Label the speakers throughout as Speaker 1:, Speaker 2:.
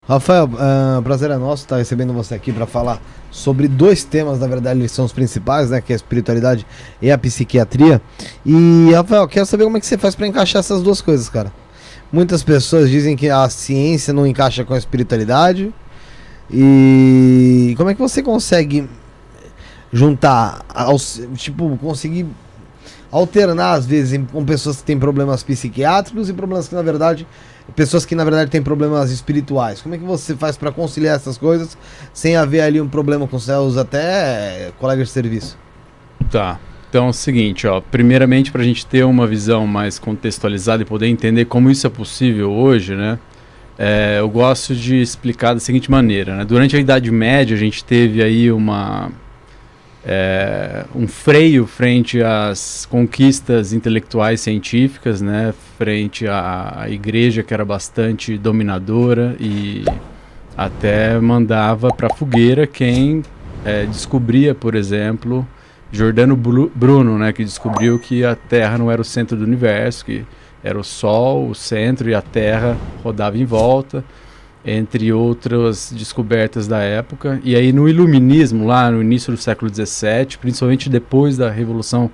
Speaker 1: Rafael, prazer é nosso estar recebendo você aqui para falar sobre dois temas, na verdade, eles são os principais, né? Que é a espiritualidade e a psiquiatria. E, Rafael, quero saber como é que você faz para encaixar essas duas coisas, cara. Muitas pessoas dizem que a ciência não encaixa com a espiritualidade. E como é que você consegue juntar, conseguir alternar às vezes com pessoas que têm problemas psiquiátricos e problemas que na verdade têm problemas espirituais? Como é que você faz para conciliar essas coisas sem haver ali um problema com seus até colegas de serviço?
Speaker 2: Tá. Então é o seguinte, ó, primeiramente para a gente ter uma visão mais contextualizada e poder entender como isso é possível hoje, né? Eu gosto de explicar da seguinte maneira, né? Durante a Idade Média a gente teve aí um freio frente às conquistas intelectuais científicas, né? Frente à igreja, que era bastante dominadora e até mandava para a fogueira quem descobria, por exemplo, Giordano Bruno, né? Que descobriu que a Terra não era o centro do universo, que era o Sol, o centro, e a Terra rodava em volta, entre outras descobertas da época. E aí no Iluminismo, lá no início do século XVII, principalmente depois da Revolução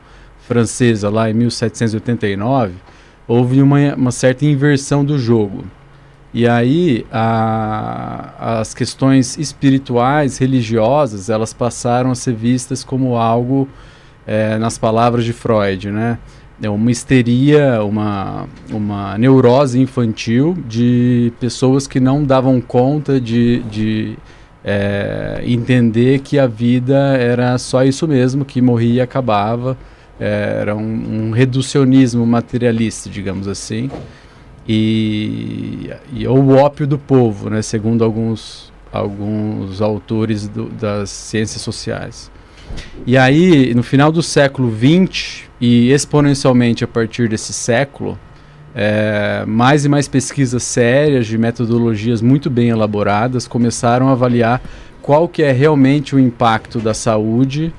Speaker 2: Francesa, lá em 1789, houve uma certa inversão do jogo. E aí as questões espirituais, religiosas, elas passaram a ser vistas como algo, nas palavras de Freud, né? Uma histeria, uma neurose infantil de pessoas que não davam conta de entender que a vida era só isso mesmo, que morria e acabava. Era um reducionismo materialista, digamos assim, e o ópio do povo, né, segundo alguns autores das ciências sociais. E aí, no final do século XX, e exponencialmente a partir desse século, mais e mais pesquisas sérias, de metodologias muito bem elaboradas, começaram a avaliar qual que é realmente o impacto da saúde,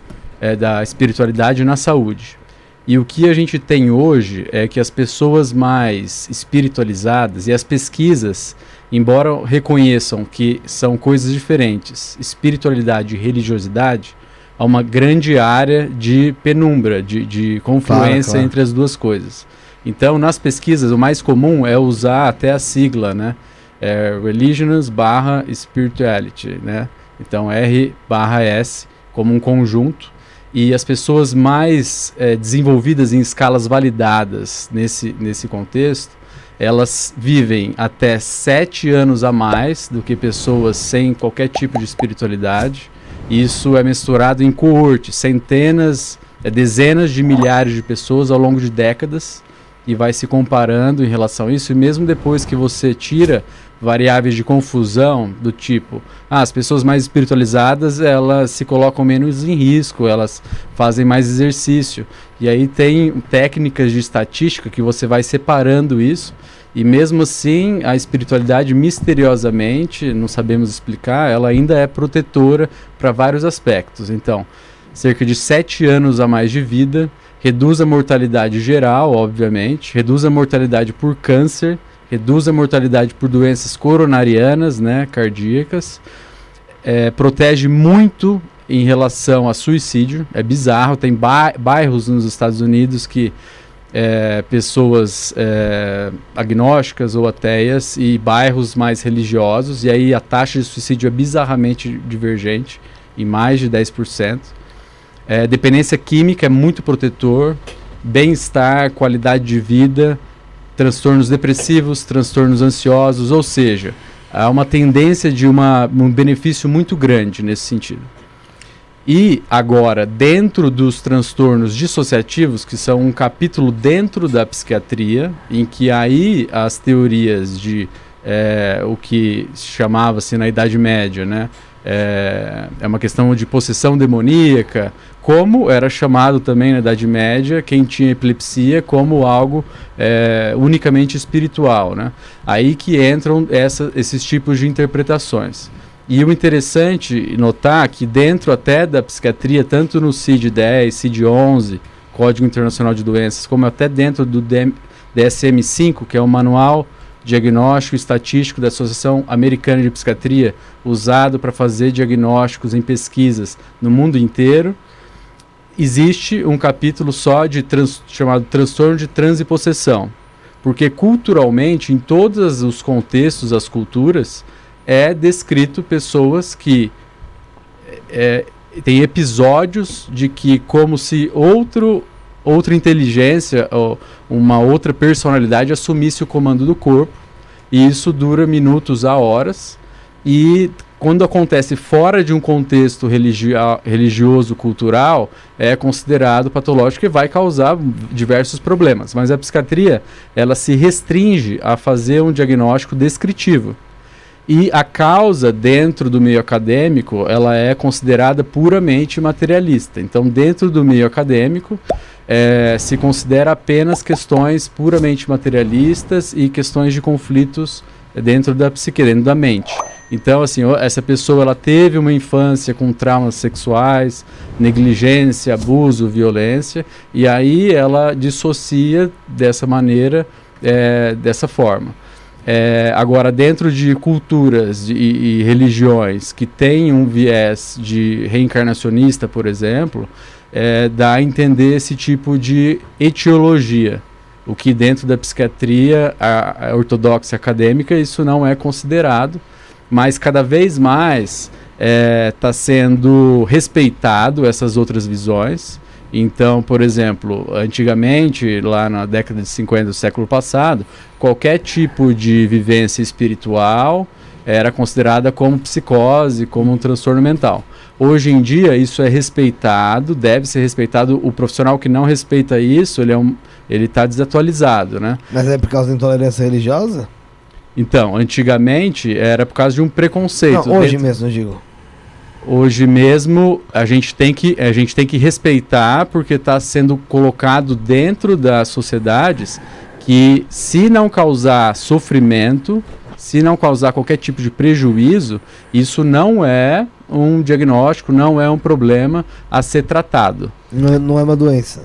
Speaker 2: da espiritualidade na saúde. E o que a gente tem hoje é que as pessoas mais espiritualizadas, e as pesquisas, embora reconheçam que são coisas diferentes, espiritualidade e religiosidade, há uma grande área de penumbra, de confluência, claro, entre as duas coisas. Então, nas pesquisas, o mais comum é usar até a sigla, né? Religions/spirituality, né? Então, R/S como um conjunto. E as pessoas mais desenvolvidas em escalas validadas nesse contexto, elas vivem até 7 anos a mais do que pessoas sem qualquer tipo de espiritualidade. Isso é mensurado em coortes, dezenas de milhares de pessoas ao longo de décadas, e vai se comparando em relação a isso. E mesmo depois que você tira variáveis de confusão do tipo, as pessoas mais espiritualizadas, elas se colocam menos em risco, elas fazem mais exercício. E aí tem técnicas de estatística que você vai separando isso, e mesmo assim a espiritualidade, misteriosamente, não sabemos explicar, ela ainda é protetora para vários aspectos. Então, cerca de 7 anos a mais de vida, reduz a mortalidade geral, obviamente, reduz a mortalidade por câncer, reduz a mortalidade por doenças coronarianas, né, cardíacas, protege muito em relação a suicídio. É bizarro, tem bairros nos Estados Unidos que pessoas agnósticas ou ateias, e bairros mais religiosos, e aí a taxa de suicídio é bizarramente divergente, em mais de 10%. Dependência química é muito protetor, bem-estar, qualidade de vida, transtornos depressivos, transtornos ansiosos, ou seja, há uma tendência de um benefício muito grande nesse sentido. E agora, dentro dos transtornos dissociativos, que são um capítulo dentro da psiquiatria, em que aí as teorias de o que chamava-se na Idade Média, né, é uma questão de possessão demoníaca, como era chamado também na Idade Média quem tinha epilepsia como algo unicamente espiritual, né? Aí que entram esses tipos de interpretações. E o interessante notar que dentro até da psiquiatria, tanto no CID-10, CID-11, Código Internacional de Doenças, como até dentro do DSM-5, que é o Manual diagnóstico estatístico da Associação Americana de Psiquiatria, usado para fazer diagnósticos em pesquisas no mundo inteiro, existe um capítulo só chamado transtorno de transe e possessão. Porque culturalmente, em todos os contextos, as culturas, é descrito pessoas que têm episódios de que como se outra inteligência ou uma outra personalidade assumisse o comando do corpo, e isso dura minutos a horas, e quando acontece fora de um contexto religioso, cultural, é considerado patológico e vai causar diversos problemas. Mas a psiquiatria, ela se restringe a fazer um diagnóstico descritivo. E a causa dentro do meio acadêmico, ela é considerada puramente materialista. Então, dentro do meio acadêmico, se considera apenas questões puramente materialistas e questões de conflitos dentro da psique, dentro da mente. Então, assim, essa pessoa ela teve uma infância com traumas sexuais, negligência, abuso, violência, e aí ela dissocia dessa maneira, dessa forma. Agora, dentro de culturas e religiões que têm um viés de reencarnacionista, por exemplo, dá a entender esse tipo de etiologia. O que dentro da psiquiatria a ortodoxa acadêmica isso não é considerado, mas cada vez mais está sendo respeitado essas outras visões. Então, por exemplo, antigamente, lá na década de 50 do século passado, qualquer tipo de vivência espiritual era considerada como psicose, como um transtorno mental. Hoje em dia, isso é respeitado, deve ser respeitado. O profissional que não respeita isso, ele está desatualizado, né?
Speaker 1: Mas é por causa da intolerância religiosa?
Speaker 2: Então, antigamente era por causa de um preconceito.
Speaker 1: Não, hoje mesmo, eu digo.
Speaker 2: Hoje mesmo a gente tem que respeitar, porque está sendo colocado dentro das sociedades que, se não causar sofrimento, se não causar qualquer tipo de prejuízo, isso não é um diagnóstico, não é um problema a ser tratado.
Speaker 1: Não é uma doença.